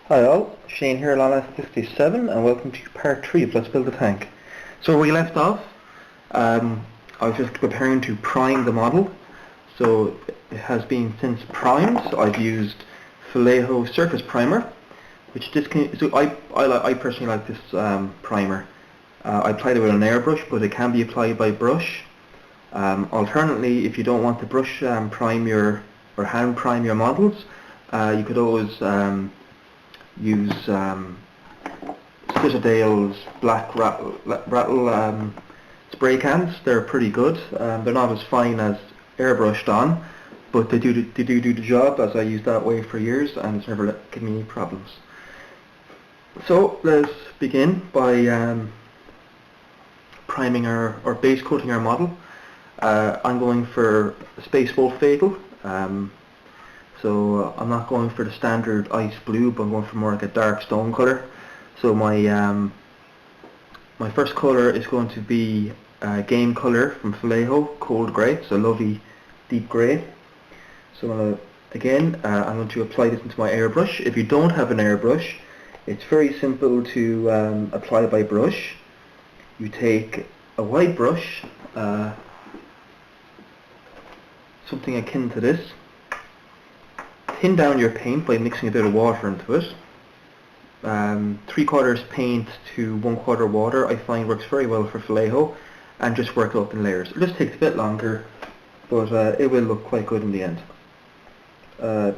Hi all, Shane here, Lala57, and welcome to part 3 of Let's Build a Tank. So where we left off, I was just preparing to prime the model. So it has been since primed. So I've used Vallejo Surface Primer, which I personally like this primer. I applied it with an airbrush, but it can be applied by brush. Alternately, if you don't want to brush prime your or hand prime your models, you could always use Citadel's Black Rattle spray cans. They're pretty good. They're not as fine as airbrushed on, but they do the job, as I used that way for years and it's never given me any problems. So let's begin by priming or base coating our model. I'm going for Space Wolf Fatal. So I'm not going for the standard ice blue, but I'm going for more like a dark stone colour. So my first colour is going to be Game Colour from Vallejo, Cold Grey. It's a lovely deep grey. So I'm going to apply this into my airbrush. If you don't have an airbrush, it's very simple to apply by brush. You take a white brush, something akin to this. Thin down your paint by mixing a bit of water into it. 3/4 paint to 1/4 water I find works very well for Vallejo, and just work it up in layers. It just takes a bit longer, but it will look quite good in the end. I'm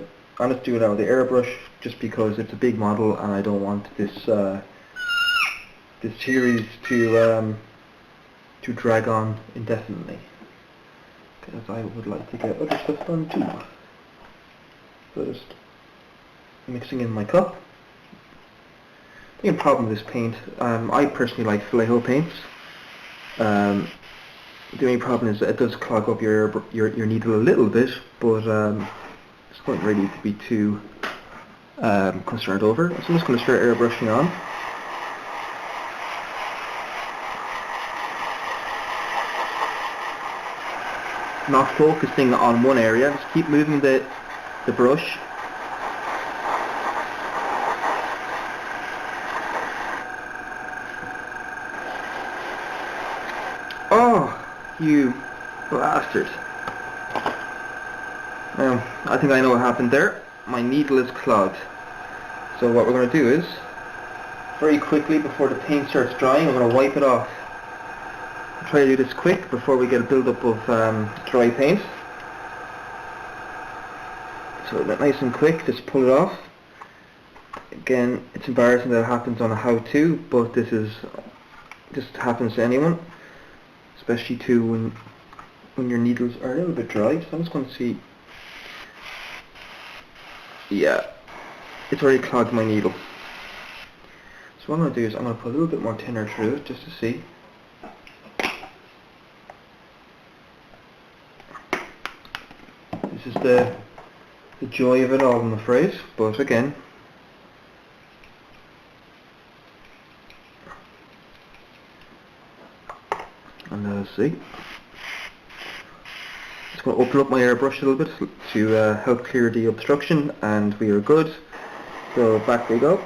just doing it out with the airbrush just because it's a big model and I don't want this series to drag on indefinitely, because I would like to get other stuff done too. First, mixing in my cup. The only problem with this paint, I personally like Vallejo paints. The only problem is that it does clog up your needle a little bit, but it's not really to be too concerned over. So I'm just going to start airbrushing on. Not focusing on one area, just keep moving the brush. Oh, you bastard. I think I know what happened there. My needle is clogged. So what we're going to do is, very quickly before the paint starts drying, I'm going to wipe it off. I'll try to do this quick before we get a build-up of dry paint. So nice and quick, just pull it off. Again, it's embarrassing that it happens on a how-to, but this just happens to anyone, especially too when your needles are a little bit dry. So I'm just going to see. Yeah, it's already clogged my needle. So what I'm going to do is I'm going to put a little bit more thinner through it just to see. This is the joy of it all, I'm afraid, but again, and let's see. Just going to open up my airbrush a little bit to help clear the obstruction, and we are good. So back we go.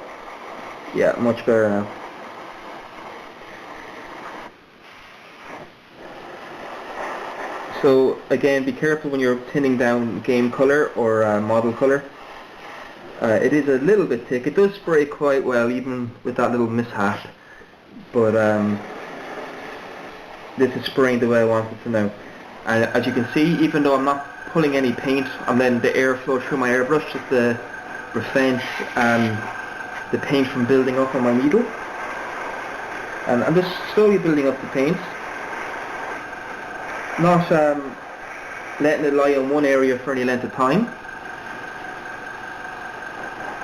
Yeah, much better now. So again, be careful when you're thinning down Game Colour or Model Colour. It is a little bit thick. It does spray quite well even with that little mishap, but this is spraying the way I want it to now. And as you can see, even though I'm not pulling any paint, I'm letting the air flow through my airbrush just to prevent the paint from building up on my needle. And I'm just slowly building up the paint. Not letting it lie on one area for any length of time,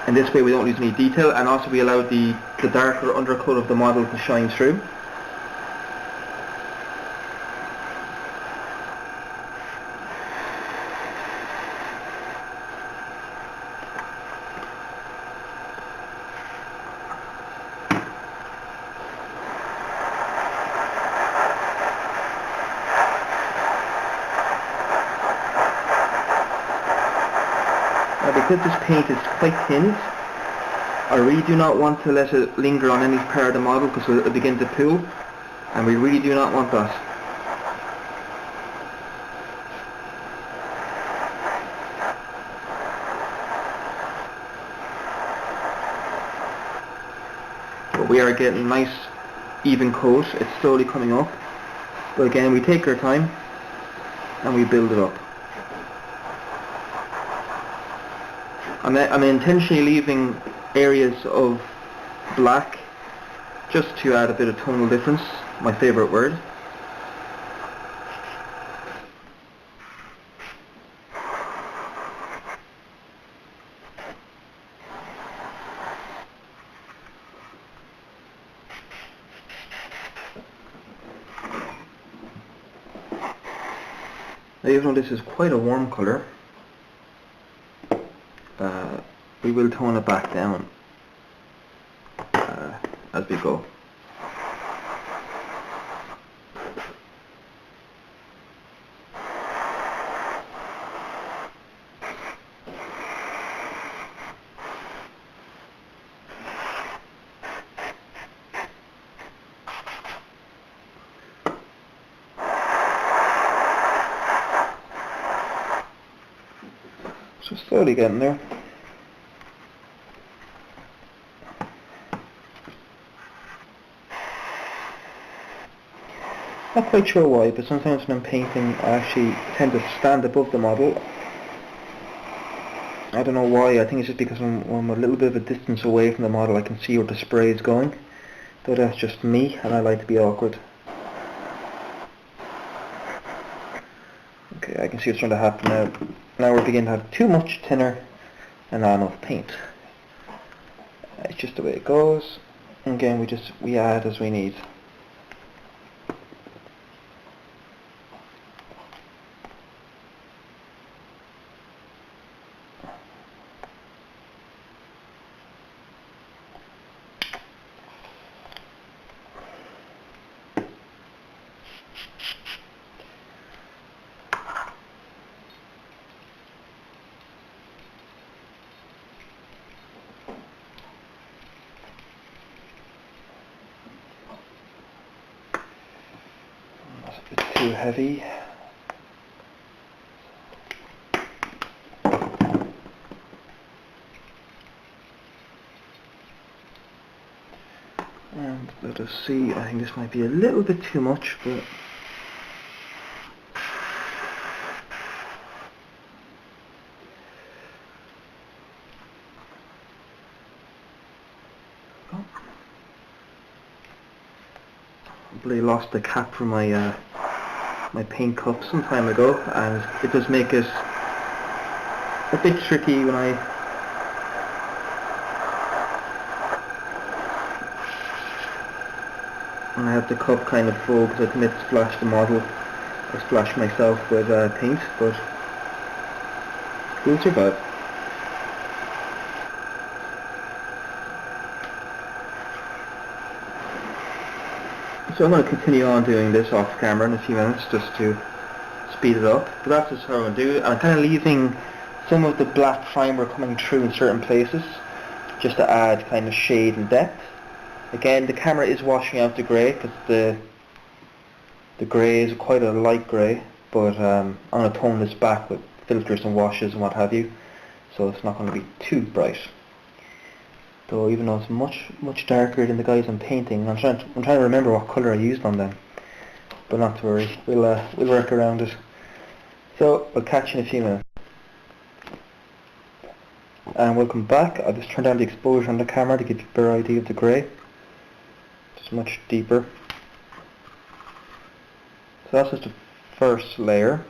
and this way we don't lose any detail, and also we allow the darker undercoat of the model to shine through. Now because this paint is quite thin, I really do not want to let it linger on any part of the model because it'll begin to pool, and we really do not want that. But we are getting a nice even coat. It's slowly coming up, but again we take our time and we build it up. I'm intentionally leaving areas of black just to add a bit of tonal difference, my favourite word. Now, even though this is quite a warm colour, we will tone it back down as we go. So slowly getting there. Not quite sure why, but sometimes when I'm painting I actually tend to stand above the model. I don't know why. I think it's just because when I'm a little bit of a distance away from the model I can see where the spray is going. But that's just me, and I like to be awkward. Okay, I can see what's trying to happen now. Now we're beginning to have too much thinner and not enough paint. It's just the way it goes. And again, we add as we need. That's a bit too heavy. And let us see, I think this might be a little bit too much, but I lost the cap for my my paint cup some time ago, and it does make it a bit tricky when I have the cup kind of full, because I commit to splash the model. I splash myself with paint, but we'll survive. So I'm going to continue on doing this off camera in a few minutes just to speed it up, but that's just how I'm going to do it. I'm kind of leaving some of the black primer coming through in certain places just to add kind of shade and depth. Again, the camera is washing out the grey because the grey is quite a light grey, but I'm going to tone this back with filters and washes and what have you, so it's not going to be too bright. Though even though it's much darker than the guys I'm painting, I'm trying to remember what colour I used on them, but not to worry, we'll work around it. So we'll catch you in a few minutes. And welcome back. I'll just turn down the exposure on the camera to give you a better idea of the grey. It's much deeper. So that's just the first layer.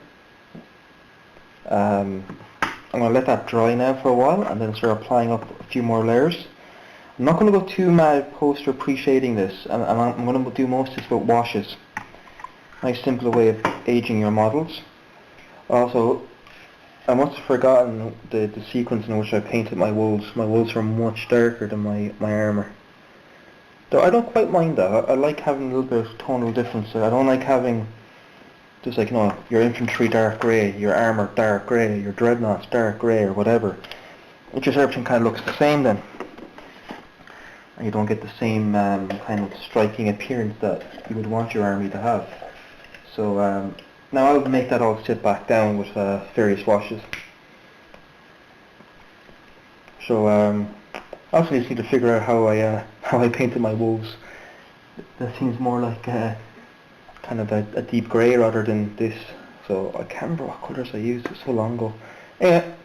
I'm going to let that dry now for a while and then start applying up a few more layers. I'm not going to go too mad post or pre-shading this, and I'm going to do most of this with washes. Nice simple way of aging your models. Also, I must have forgotten the sequence in which I painted my wolves. My wolves are much darker than my armour. Though I don't quite mind that. I like having a little bit of tonal difference. I don't like having just like, you know, your infantry dark grey, your armour dark grey, your dreadnoughts dark grey or whatever. It just everything kind of looks the same then. and you don't get the same kind of striking appearance that you would want your army to have. So now I'll make that all sit back down with various washes. So I also just need to figure out how I painted my wolves. That seems more like kind of a deep grey rather than this. So I can't remember what colours I used. It was so long ago. Anyway,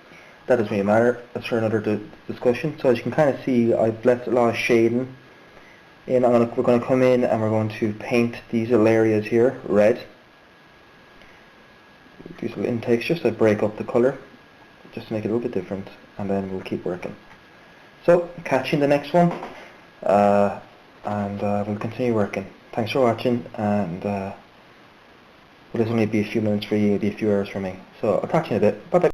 that doesn't really matter. That's for another discussion. So as you can kind of see, I've left a lot of shading in. We're going to come in and we're going to paint these little areas here red. These little intakes just to break up the colour, just to make it a little bit different, and then we'll keep working. So catch you in the next one, and we'll continue working. Thanks for watching, and well, this will only be a few minutes for you, it'll be a few hours for me. So I'll catch you in a bit. Bye bye.